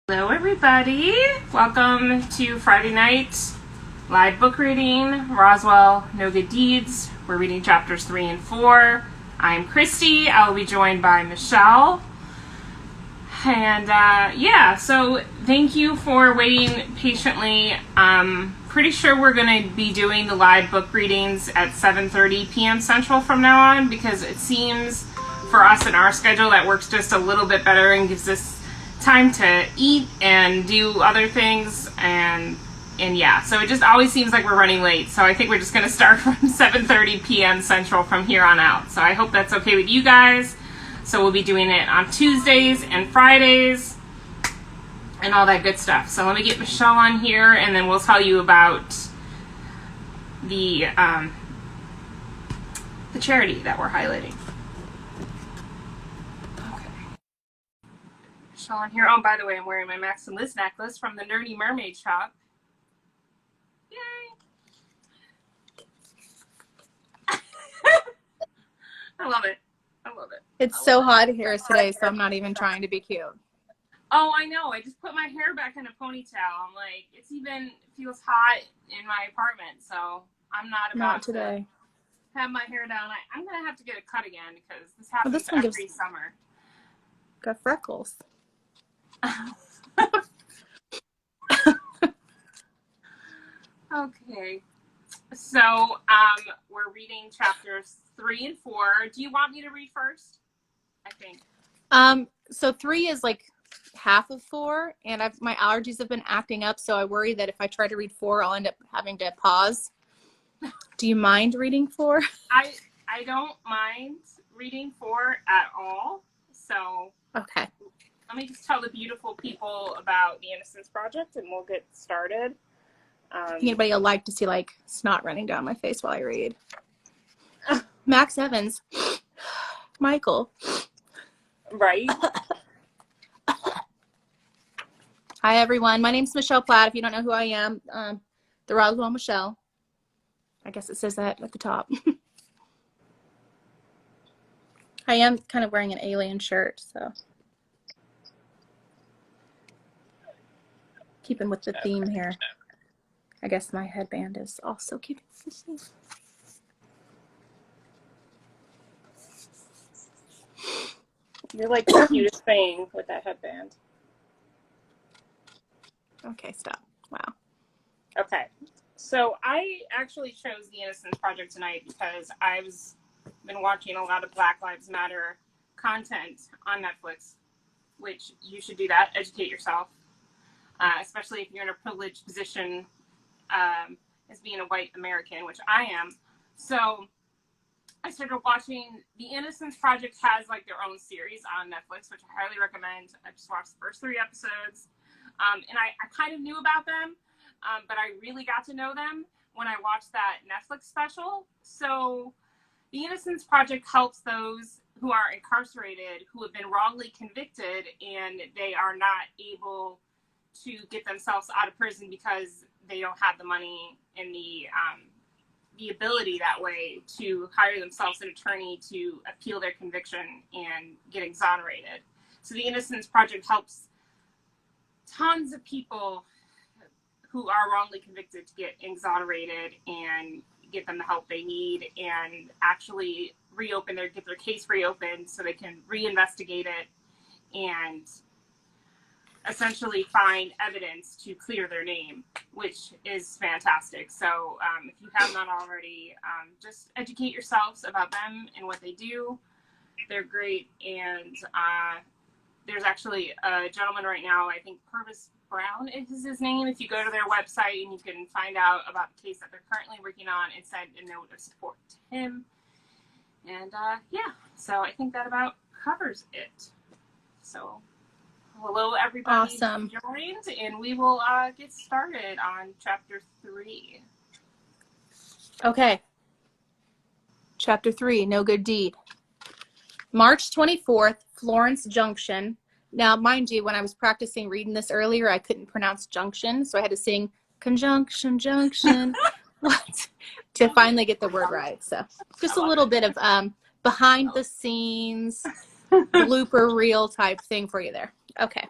Hello everybody, welcome to Friday night live book reading, Roswell, No Good Deeds. We're reading chapters 3 and 4. I'm Christy, I will be joined by Michelle. And so thank you for waiting patiently. Pretty sure we're going to be doing the live book readings at 7:30 p.m. Central from now on, because it seems for us in our schedule that works just a little bit better and gives us time to eat and do other things, and so it just always seems like we're running late. So I think we're just going to start from 7:30 p.m. Central from here on out. So I hope that's okay with you guys. So we'll be doing it on Tuesdays and Fridays and all that good stuff. So let me get Michelle on here, and then we'll tell you about the charity that we're highlighting. On here. Oh, by the way, I'm wearing my Max and Liz necklace from the Nerdy Mermaid shop. Yay! I love it. It's so hot here today, so I'm not even trying to be cute. Oh, I know. I just put my hair back in a ponytail. I'm like, it feels hot in my apartment, so I'm not about today. To have my hair down. I'm going to have to get a cut again, because this happens every summer. Got freckles. Okay, so we're reading chapters 3 and 4. Do you want me to read first? I think. So 3 is like half of 4, and my allergies have been acting up, so I worry that if I try to read 4, I'll end up having to pause. Do you mind reading 4? I don't mind reading 4 at all. So okay. Let me just tell the beautiful people about the Innocence Project, and we'll get started. Anybody will like to see like snot running down my face while I read. Max Evans. Michael. Right. Hi, everyone. My name's Michelle Platt. If you don't know who I am, the Roswell Michelle. I guess it says that at the top. I am kind of wearing an alien shirt, so. Keeping with the theme here. I guess my headband is also keeping with the theme. You're like the cutest thing with that headband. Okay, stop. Wow. Okay. So I actually chose the Innocence Project tonight because I've been watching a lot of Black Lives Matter content on Netflix, which you should do that. Educate yourself. Especially if you're in a privileged position as being a white American, which I am. So I started watching. The Innocence Project has like their own series on Netflix, which I highly recommend. I just watched the first 3 episodes. And I kind of knew about them, but I really got to know them when I watched that Netflix special. So the Innocence Project helps those who are incarcerated, who have been wrongly convicted, and they are not able to get themselves out of prison because they don't have the money and the ability that way to hire themselves an attorney to appeal their conviction and get exonerated. So the Innocence Project helps tons of people who are wrongly convicted to get exonerated and get them the help they need, and actually get their case reopened so they can reinvestigate it and essentially find evidence to clear their name, which is fantastic. So if you have not already, just educate yourselves about them and what they do. They're great. And there's actually a gentleman right now, I think Purvis Brown is his name. If you go to their website, and you can find out about the case that they're currently working on and send a note of support to him. And so I think that about covers it. So hello, everybody. Awesome. Joined, and we will get started on chapter 3. Okay. Chapter 3, No Good Deed. March 24th, Florence Junction. Now, mind you, when I was practicing reading this earlier, I couldn't pronounce junction, so I had to sing conjunction, junction, to finally get the word right. So just a little bit of behind the scenes blooper reel type thing for you there. Okay.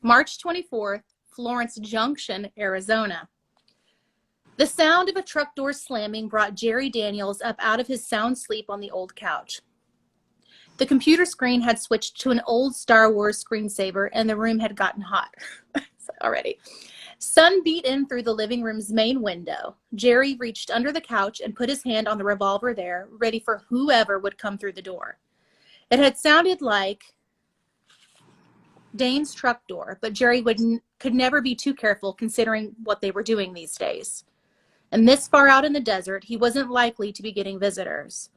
March 24th, Florence Junction, Arizona. The sound of a truck door slamming brought Jerry Daniels up out of his sound sleep on the old couch. The computer screen had switched to an old Star Wars screensaver, and the room had gotten hot already. Sun beat in through the living room's main window. Jerry reached under the couch and put his hand on the revolver there, ready for whoever would come through the door. It had sounded like Dane's truck door, but Jerry could never be too careful considering what they were doing these days. And this far out in the desert, he wasn't likely to be getting visitors.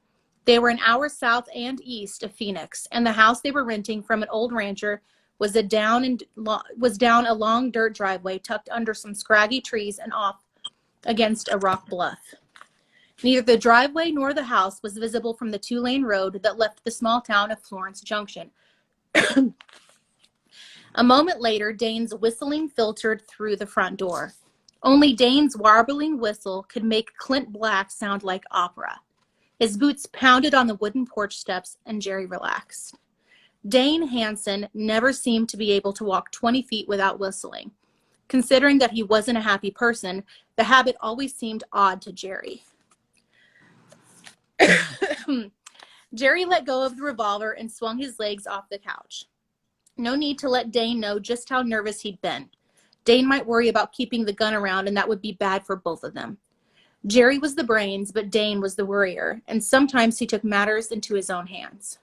They were an hour south and east of Phoenix, and the house they were renting from an old rancher was down a long dirt driveway tucked under some scraggy trees and off against a rock bluff. Neither the driveway nor the house was visible from the two-lane road that left the small town of Florence Junction. A moment later, Dane's whistling filtered through the front door. Only Dane's warbling whistle could make Clint Black sound like opera. His boots pounded on the wooden porch steps, and Jerry relaxed. Dane Hansen never seemed to be able to walk 20 feet without whistling. Considering that he wasn't a happy person, the habit always seemed odd to Jerry. Jerry let go of the revolver and swung his legs off the couch. No need to let Dane know just how nervous he'd been. Dane might worry about keeping the gun around, and that would be bad for both of them. Jerry was the brains, but Dane was the worrier, and sometimes he took matters into his own hands.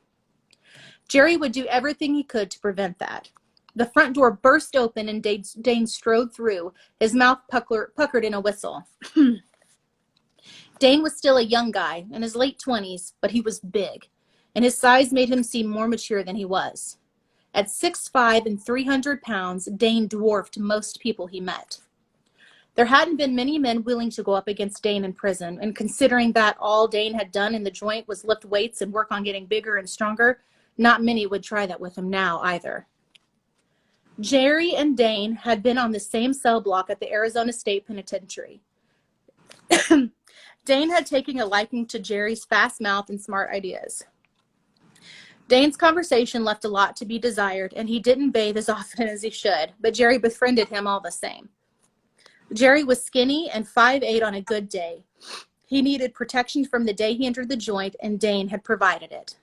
Jerry would do everything he could to prevent that. The front door burst open and Dane strode through, his mouth puckered in a whistle. Dane was still a young guy, in his late 20s, but he was big, and his size made him seem more mature than he was. At 6'5" and 300 pounds, Dane dwarfed most people he met. There hadn't been many men willing to go up against Dane in prison, and considering that all Dane had done in the joint was lift weights and work on getting bigger and stronger, not many would try that with him now either. Jerry and Dane had been on the same cell block at the Arizona State Penitentiary. Dane had taken a liking to Jerry's fast mouth and smart ideas. Dane's conversation left a lot to be desired, and he didn't bathe as often as he should, but Jerry befriended him all the same. Jerry was skinny and 5'8" on a good day. He needed protection from the day he entered the joint, and Dane had provided it.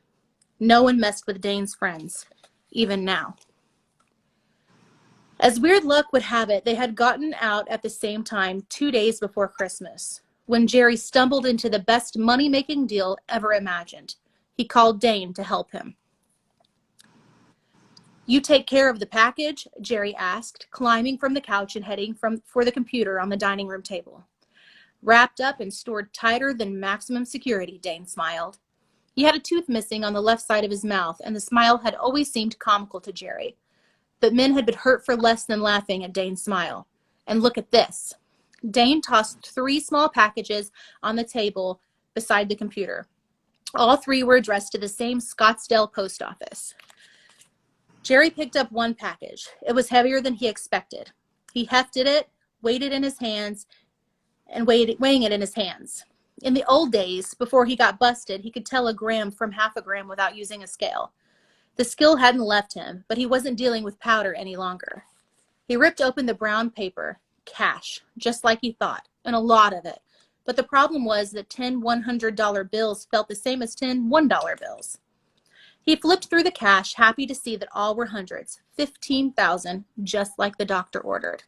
No one messed with Dane's friends, even now. As weird luck would have it, they had gotten out at the same time 2 days before Christmas, when Jerry stumbled into the best money-making deal ever imagined. He called Dane to help him. "You take care of the package?" Jerry asked, climbing from the couch and heading for the computer on the dining room table. "Wrapped up and stored tighter than maximum security," Dane smiled. He had a tooth missing on the left side of his mouth, and the smile had always seemed comical to Jerry. But men had been hurt for less than laughing at Dane's smile. And look at this. Dane tossed 3 small packages on the table beside the computer. All 3 were addressed to the same Scottsdale post office. Jerry picked up one package. It was heavier than he expected. He hefted it, weighing it in his hands. In the old days, before he got busted, he could tell a gram from half a gram without using a scale. The skill hadn't left him, but he wasn't dealing with powder any longer. He ripped open the brown paper. Cash, just like he thought, and a lot of it. But the problem was that 10 $100 bills felt the same as 10 $1 bills. He flipped through the cash, happy to see that all were hundreds, 15,000, just like the doctor ordered.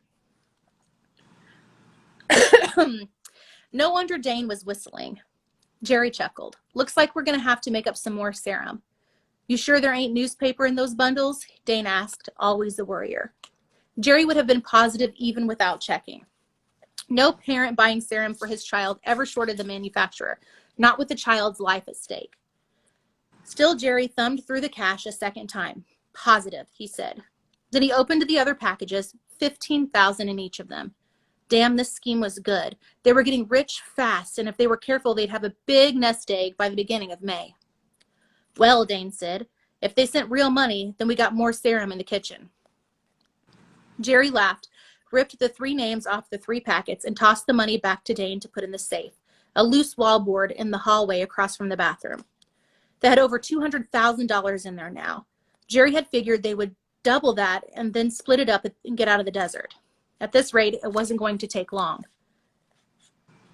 No wonder Dane was whistling. Jerry chuckled. "Looks like we're going to have to make up some more serum." "You sure there ain't newspaper in those bundles?" Dane asked, always the worrier. Jerry would have been positive even without checking. No parent buying serum for his child ever shorted the manufacturer, not with the child's life at stake. Still, Jerry thumbed through the cash a second time. "Positive," he said. Then he opened the other packages, 15,000 in each of them. Damn, this scheme was good. They were getting rich fast, and if they were careful, they'd have a big nest egg by the beginning of May. "Well," Dane said, "if they sent real money, then we got more serum in the kitchen." Jerry laughed, ripped the 3 names off the 3 packets, and tossed the money back to Dane to put in the safe, a loose wallboard in the hallway across from the bathroom. They had over $200,000 in there now. Jerry had figured they would double that, and then split it up and get out of the desert. At this rate, it wasn't going to take long.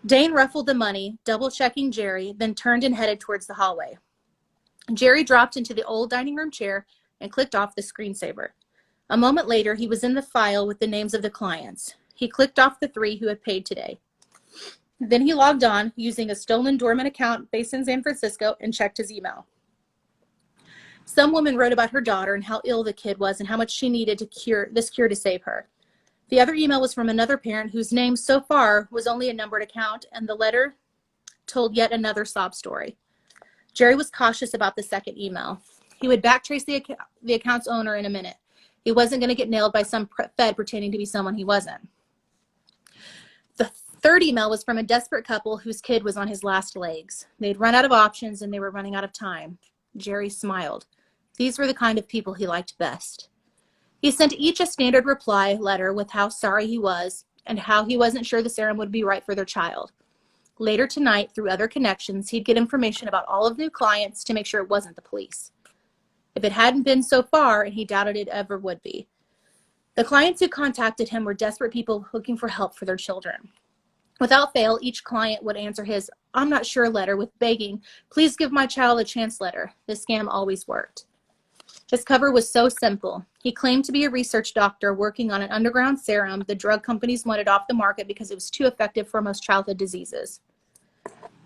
Dane ruffled the money, double-checking Jerry, then turned and headed towards the hallway. Jerry dropped into the old dining room chair and clicked off the screensaver. A moment later, he was in the file with the names of the clients. He clicked off the 3 who had paid today. Then he logged on using a stolen doorman account based in San Francisco and checked his email. Some woman wrote about her daughter and how ill the kid was and how much she needed this cure to save her. The other email was from another parent whose name so far was only a numbered account, and the letter told yet another sob story. Jerry was cautious about the second email. He would backtrace the account's owner in a minute. He wasn't going to get nailed by some Fed pretending to be someone he wasn't. The third email was from a desperate couple whose kid was on his last legs. They'd run out of options and they were running out of time. Jerry smiled. These were the kind of people he liked best. He sent each a standard reply letter with how sorry he was and how he wasn't sure the serum would be right for their child. Later tonight, through other connections, he'd get information about all of the new clients to make sure it wasn't the police. If it hadn't been so far, and he doubted it ever would be. The clients who contacted him were desperate people looking for help for their children. Without fail, each client would answer his "I'm not sure" letter with begging, "Please give my child a chance" letter. The scam always worked. His cover was so simple. He claimed to be a research doctor working on an underground serum the drug companies wanted off the market because it was too effective for most childhood diseases.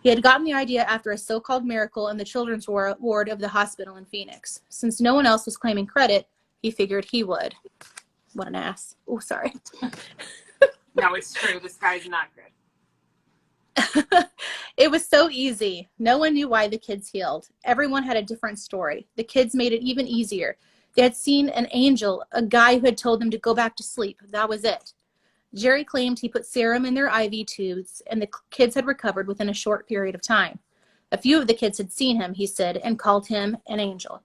He had gotten the idea after a so-called miracle in the children's ward of the hospital in Phoenix. Since no one else was claiming credit, he figured he would. What an ass. Oh, sorry. No, it's true. This guy's not good. It was so easy. No one knew why the kids healed. Everyone had a different story. The kids made it even easier. They had seen an angel, a guy who had told them to go back to sleep. That was it. Jerry claimed he put serum in their IV tubes, and the kids had recovered within a short period of time. A few of the kids had seen him, he said, and called him an angel.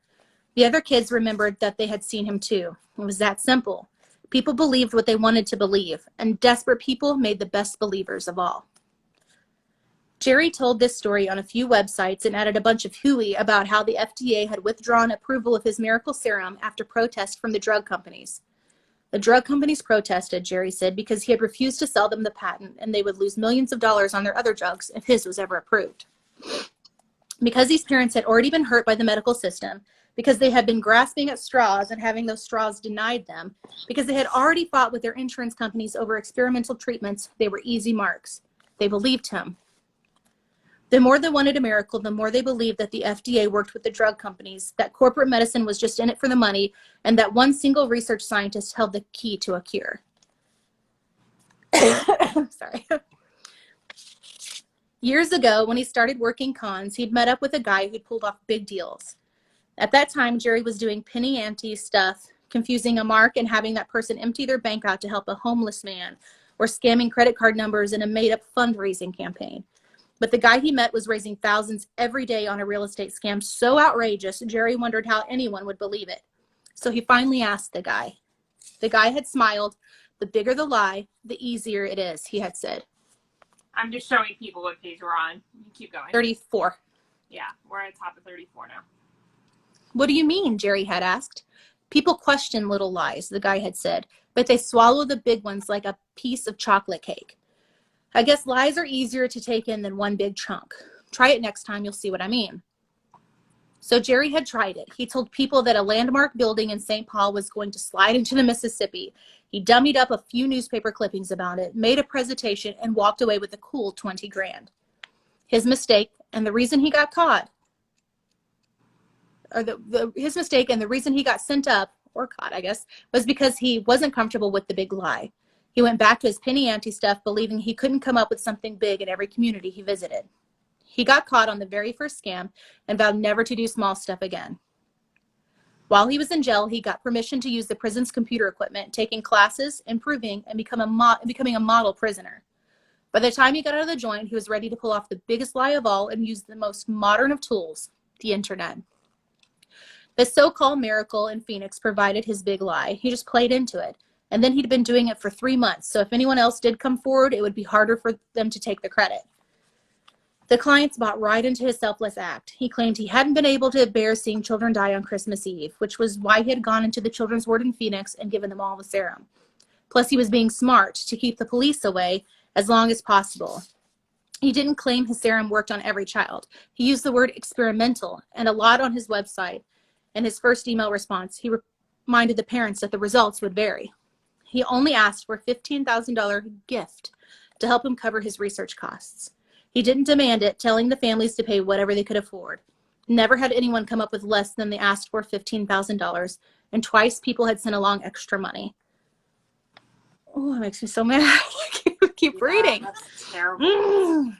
The other kids remembered that they had seen him too. It was that simple. People believed what they wanted to believe, and desperate people made the best believers of all. Jerry told this story on a few websites and added a bunch of hooey about how the FDA had withdrawn approval of his miracle serum after protest from the drug companies. The drug companies protested, Jerry said, because he had refused to sell them the patent and they would lose millions of dollars on their other drugs if his was ever approved. Because these parents had already been hurt by the medical system, because they had been grasping at straws and having those straws denied them, because they had already fought with their insurance companies over experimental treatments, they were easy marks. They believed him. The more they wanted a miracle, the more they believed that the FDA worked with the drug companies, that corporate medicine was just in it for the money, and that one single research scientist held the key to a cure. Sorry. Years ago, when he started working cons, he'd met up with a guy who'd pulled off big deals. At that time, Jerry was doing penny ante stuff, confusing a mark and having that person empty their bank out to help a homeless man, or scamming credit card numbers in a made-up fundraising campaign. But the guy he met was raising thousands every day on a real estate scam so outrageous, Jerry wondered how anyone would believe it. So he finally asked the guy. The guy had smiled. The bigger the lie, the easier it is, he had said. I'm just showing people what page we're on. You keep going. 34. Yeah, we're at the top of 34 now. What do you mean? Jerry had asked. People question little lies, the guy had said, but they swallow the big ones like a piece of chocolate cake. I guess lies are easier to take in than one big chunk. Try it next time, you'll see what I mean. So Jerry had tried it. He told people that a landmark building in St. Paul was going to slide into the Mississippi. He dummied up a few newspaper clippings about it, made a presentation, and walked away with a cool 20 grand. His mistake, and the reason he got caught, or his mistake and the reason he got sent up, or caught, I guess, was because he wasn't comfortable with the big lie. He went back to his penny ante stuff, believing he couldn't come up with something big in every community he visited. He got caught on the very first scam and vowed never to do small stuff again. While he was in jail, he got permission to use the prison's computer equipment, taking classes, improving, and becoming a model prisoner. By the time he got out of the joint, he was ready to pull off the biggest lie of all and use the most modern of tools, the internet. The so-called miracle in Phoenix provided his big lie. He just played into it. And then he'd been doing it for 3 months, so if anyone else did come forward, it would be harder for them to take the credit. The clients bought right into his selfless act. He claimed he hadn't been able to bear seeing children die on Christmas Eve, which was why he had gone into the children's ward in Phoenix and given them all the serum. Plus, he was being smart to keep the police away as long as possible. He didn't claim his serum worked on every child. He used the word experimental and a lot on his website. In his first email response, he reminded the parents that the results would vary. He only asked for a $15,000 gift to help him cover his research costs. He didn't demand it, telling the families to pay whatever they could afford. Never had anyone come up with less than they asked for $15,000, and twice people had sent along extra money. Oh, that makes me so mad. keep reading. That's terrible.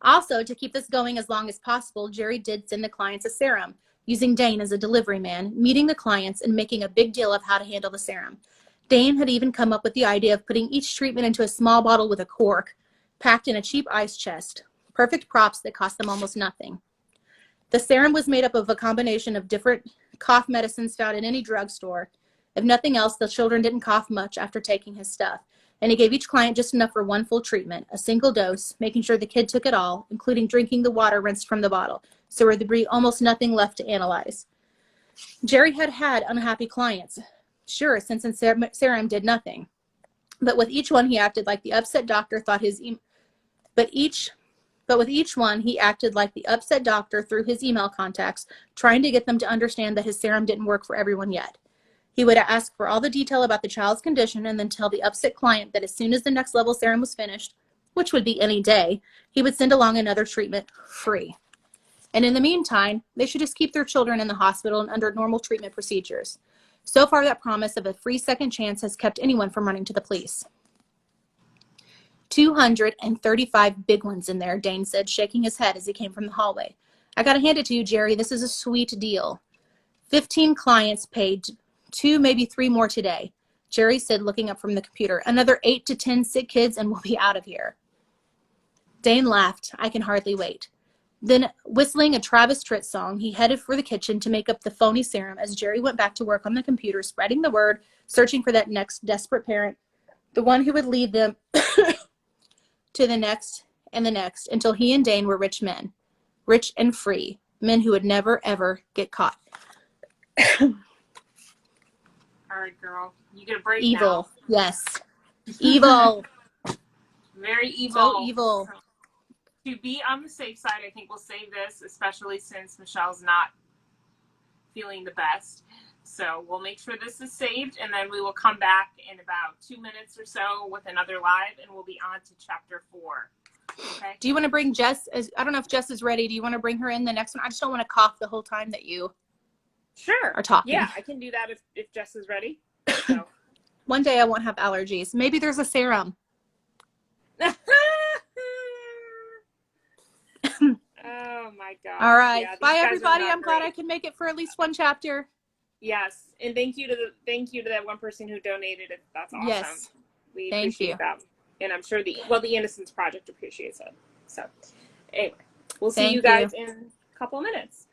Also, to keep this going as long as possible, Jerry did send the clients a serum, using Dane as a delivery man, meeting the clients and making a big deal of how to handle the serum. Dane had even come up with the idea of putting each treatment into a small bottle with a cork, packed in a cheap ice chest. Perfect props that cost them almost nothing. The serum was made up of a combination of different cough medicines found in any drugstore. If nothing else, the children didn't cough much after taking his stuff, and he gave each client just enough for one full treatment, a single dose, making sure the kid took it all, including drinking the water rinsed from the bottle, so there would be almost nothing left to analyze. Jerry had had unhappy clients, sure, since the serum did nothing. But with each one, he acted like the upset doctor thought his But with each one, he acted like the upset doctor through his email contacts, trying to get them to understand that his serum didn't work for everyone yet. He would ask for all the detail about the child's condition and then tell the upset client that as soon as the next level serum was finished, which would be any day, he would send along another treatment free. And in the meantime, they should just keep their children in the hospital and under normal treatment procedures. So far, that promise of a free second chance has kept anyone from running to the police. 235 big ones in there, Dane said, shaking his head as he came from the hallway. I gotta hand it to you, Jerry. This is a sweet deal. 15 clients paid, 2, maybe 3 more today. Jerry said, looking up from the computer. Another 8 to 10 sick kids and we'll be out of here. Dane laughed. I can hardly wait. Then, whistling a Travis Tritt song, he headed for the kitchen to make up the phony serum as Jerry went back to work on the computer, spreading the word, searching for that next desperate parent, the one who would lead them to the next and the next until he and Dane were rich men, rich and free, men who would never, ever get caught. All right, girl. You get a break Evil. now. Yes. Evil. Very evil. So evil. So, to be on the safe side, I think we'll save this, especially since Michelle's not feeling the best. So we'll make sure this is saved, and then we will come back in about 2 minutes or so with another live, and we'll be on to chapter 4. Okay? Do you want to bring Jess? I don't know if Jess is ready. Do you want to bring her in the next one? I just don't want to cough the whole time that you are talking. Yeah, I can do that if Jess is ready. So. One day I won't have allergies. Maybe there's a serum. Oh my god. All right. Yeah, bye everybody. I'm glad I can make it for at least one chapter. Yes. And thank you to that one person who donated it. That's awesome. Yes. We appreciate that. And I'm sure the Innocence Project appreciates it. So anyway, we'll see you guys in a couple of minutes.